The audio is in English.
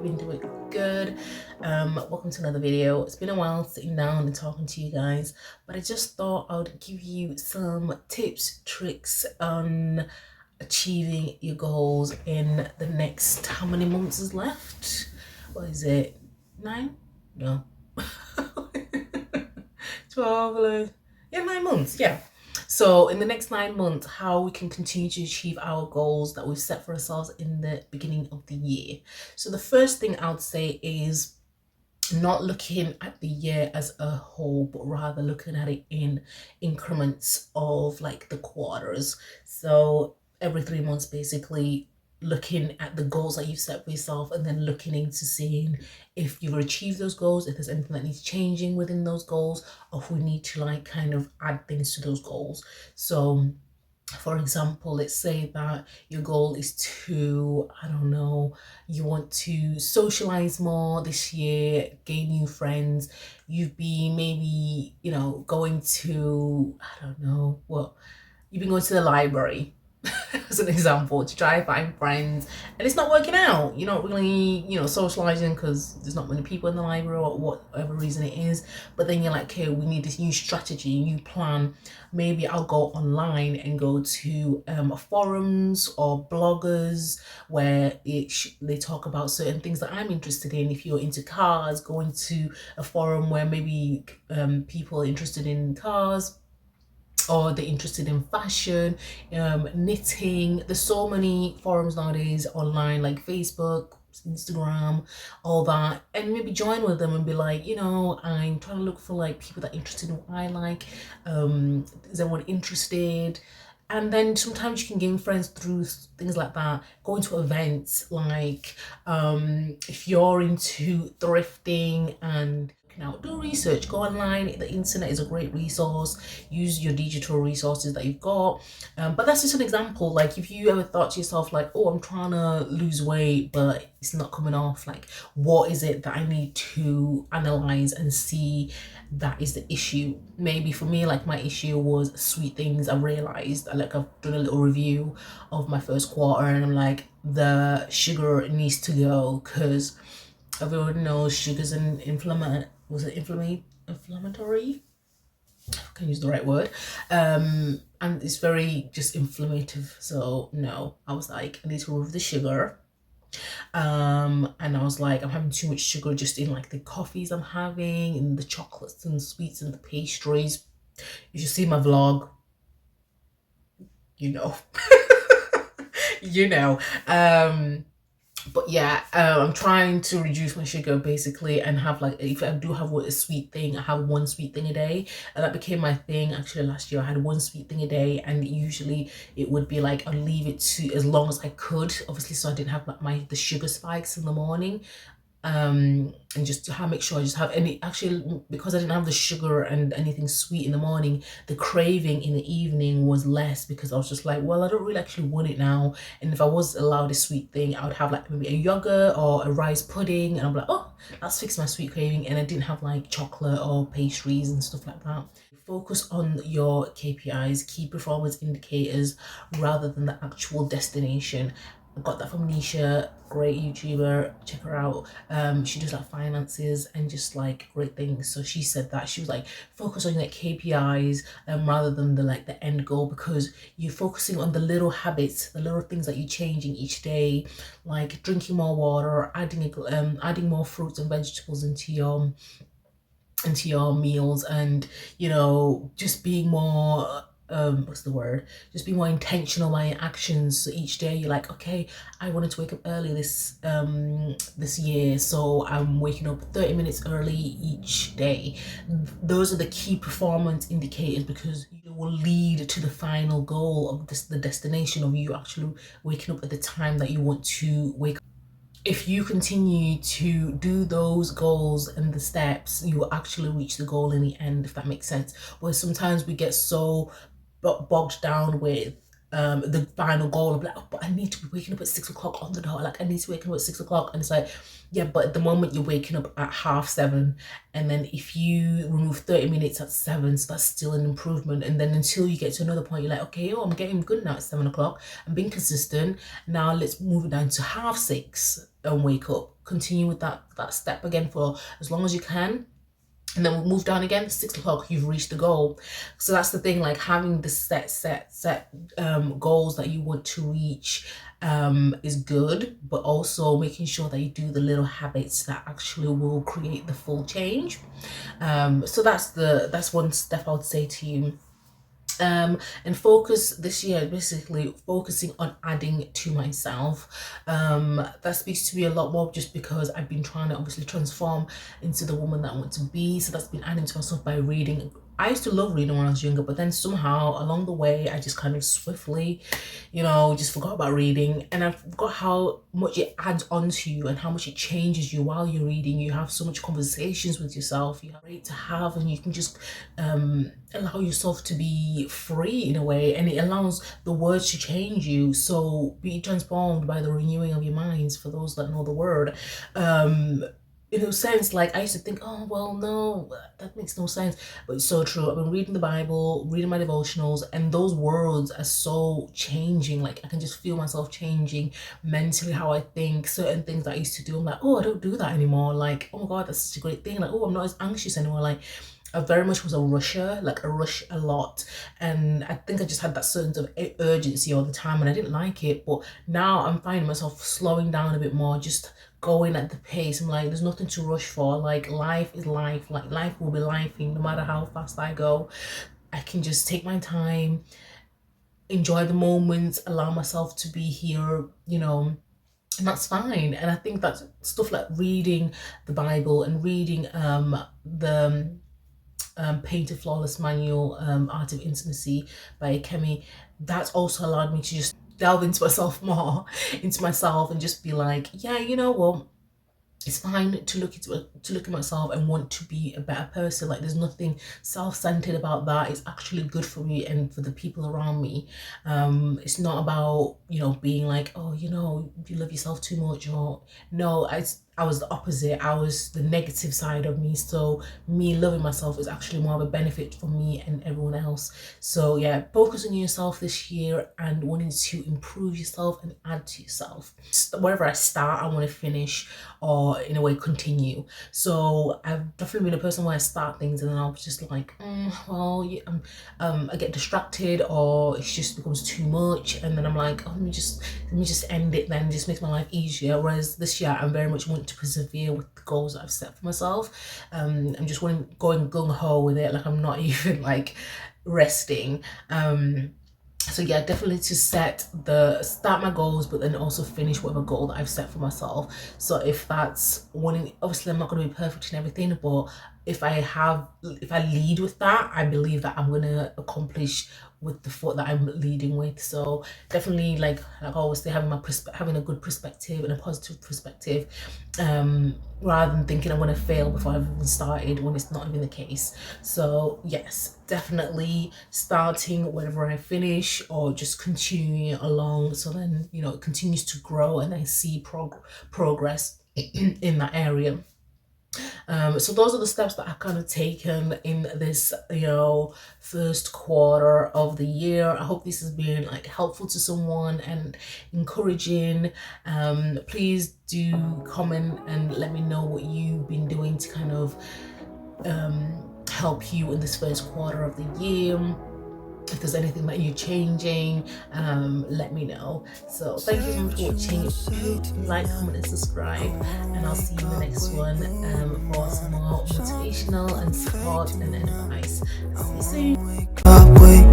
you've been doing good. Welcome to another video. It's been a while sitting down and talking to you guys, but I just thought I would give you some tips, tricks on achieving your goals in the next, how many months is left? What is it? 9? No. 12, yeah, 9 months, yeah. So in the next 9 months, how we can continue to achieve our goals that we've set for ourselves in the beginning of the year. So the first thing I would say is not looking at the year as a whole, but rather looking at it in increments of like the quarters. So every 3 months, basically looking at the goals that you've set for yourself and then looking into seeing if you've achieved those goals, if there's anything that needs changing within those goals, or if we need to like kind of add things to those goals. So for example, let's say that your goal is to, I don't know, you want to socialize more this year, gain new friends. You've been maybe, going to, I don't know, what, you've been going to the library as an example to try and find friends, and it's not working out. You're not really socializing because there's not many people in the library or whatever reason it is. But then you're like, okay, we need this new strategy, new plan. Maybe I'll go online and go to forums or bloggers where they talk about certain things that I'm interested in. If you're into cars, going to a forum where maybe people are interested in cars, or they're interested in fashion, knitting. There's so many forums nowadays online, like Facebook, Instagram, all that, and maybe join with them and be like, I'm trying to look for like people that are interested in what I like. Is everyone interested? And then sometimes you can gain friends through things like that. Going to events, like if you're into thrifting and now do research, go online. The internet is a great resource. Use your digital resources that you've got. But that's just an example. Like if you ever thought to yourself like, oh, I'm trying to lose weight but it's not coming off, like what is it that I need to analyze and see that is the issue? Maybe for me, like my issue was sweet things. I realized, like I've done a little review of my first quarter and I'm like, the sugar needs to go, because everyone knows sugar's an inflammatory. I can use the right word. And it's very just inflammative. So no, I was like, I need to remove the sugar. And I was like, I'm having too much sugar just in like the coffees I'm having and the chocolates and sweets and the pastries. If you see my vlog, you know. you know. But yeah, I'm trying to reduce my sugar basically and have like, if I do have a sweet thing, I have one sweet thing a day. And that became my thing. Actually last year I had one sweet thing a day, and usually it would be like I'd leave it to as long as I could, obviously, so I didn't have like the sugar spikes in the morning. And just to make sure I just have any, actually because I didn't have the sugar and anything sweet in the morning, the craving in the evening was less, because I was just like, well, I don't really actually want it now. And if I was allowed a sweet thing, I would have like maybe a yogurt or a rice pudding, and I'm like, oh, that's fixed my sweet craving. And I didn't have like chocolate or pastries and stuff like that. Focus on your KPIs, key performance indicators, rather than the actual destination. I got that from Nisha, great YouTuber, check her out. She does like finances and just like great things. So she said that she was like, focus on like KPIs rather than the end goal, because you're focusing on the little habits, the little things that you're changing each day, like drinking more water, adding more fruits and vegetables into your meals, and just being more what's the word, just be more intentional by your actions. So each day you're like, okay, I wanted to wake up early this year, so I'm waking up 30 minutes early each day. Those are the key performance indicators, because it will lead to the final goal of the destination of you actually waking up at the time that you want to wake up. If you continue to do those goals and the steps, you will actually reach the goal in the end, if that makes sense. Where sometimes we get so bogged down with the final goal of like, oh, but I need to be waking up at 6 o'clock on the dot. Like I need to wake up at 6 o'clock, and it's like, yeah, but at the moment you're waking up at 7:30, and then if you remove 30 minutes at 7, so that's still an improvement. And then until you get to another point, you're like, okay, oh, I'm getting good now at 7 o'clock. I'm being consistent. Now let's move it down to 6:30 and wake up. Continue with that step again for as long as you can, and then we'll move down again. 6 o'clock, you've reached the goal. So that's the thing, like having the set goals that you want to reach is good, but also making sure that you do the little habits that actually will create the full change. So that's one step I would say to you. And focus this year, basically focusing on adding to myself. That speaks to me a lot more, just because I've been trying to obviously transform into the woman that I want to be. So that's been adding to myself by reading. I used to love reading when I was younger, but then somehow along the way I just kind of swiftly, just forgot about reading, and I forgot how much it adds on to you and how much it changes you while you're reading. You have so much conversations with yourself. You have great to have, and you can just allow yourself to be free in a way, and it allows the words to change you. So be transformed by the renewing of your minds, for those that know the word. In a sense, like I used to think, oh well, no, that makes no sense, but it's so true. I've been reading the Bible, reading my devotionals, and those words are so changing. Like I can just feel myself changing mentally, how I think. Certain things that I used to do, I'm like, oh, I don't do that anymore. Like, oh my god, that's such a great thing. Like, oh, I'm not as anxious anymore. Like I very much was a rusher, like I rush a lot, and I think I just had that sense of urgency all the time, and I didn't like it. But now I'm finding myself slowing down a bit more, just going at the pace. I'm like, there's nothing to rush for. Like life is life. Like life will be lifing no matter how fast I go. I can just take my time, enjoy the moments, allow myself to be here, and that's fine. And I think that stuff like reading the Bible and reading the Paint a Flawless Manual, Art of Intimacy by Kemi, that's also allowed me to just delve into myself more, into myself, and just be like, yeah, you know what, it's fine to look at myself and want to be a better person. Like there's nothing self-centered about that. It's actually good for me and for the people around me. It's not about being like, oh, you love yourself too much, or no. I was the opposite. I was the negative side of me. So me loving myself is actually more of a benefit for me and everyone else. So yeah, focus on yourself this year and wanting to improve yourself and add to yourself. Wherever I start, I want to finish, or in a way continue. So I've definitely been a person where I start things and then I'll just like, well, yeah, I get distracted, or it just becomes too much, and then I'm like, oh, let me just end it. Then it just makes my life easier. Whereas this year, I'm very much want to persevere with the goals that I've set for myself. I'm just going gung-ho with it. Like I'm not even like resting. So yeah, definitely to start my goals, but then also finish whatever goal that I've set for myself. So if that's wanting, obviously I'm not going to be perfect in everything, but if I lead with that, I believe that I'm going to accomplish with the thought that I'm leading with. So definitely, like I always say, having a good perspective and a positive perspective, rather than thinking I'm going to fail before I've even started, when it's not even the case. So yes, definitely starting whenever I finish, or just continuing along, so then it continues to grow and I see progress in that area. So those are the steps that I've kind of taken in this, first quarter of the year. I hope this has been like helpful to someone and encouraging. Please do comment and let me know what you've been doing to kind of help you in this first quarter of the year. If there's anything that you're changing, let me know. So thank you so much for watching. Like, comment and subscribe, and I'll see you in the next one for some more motivational and support and advice. See you soon.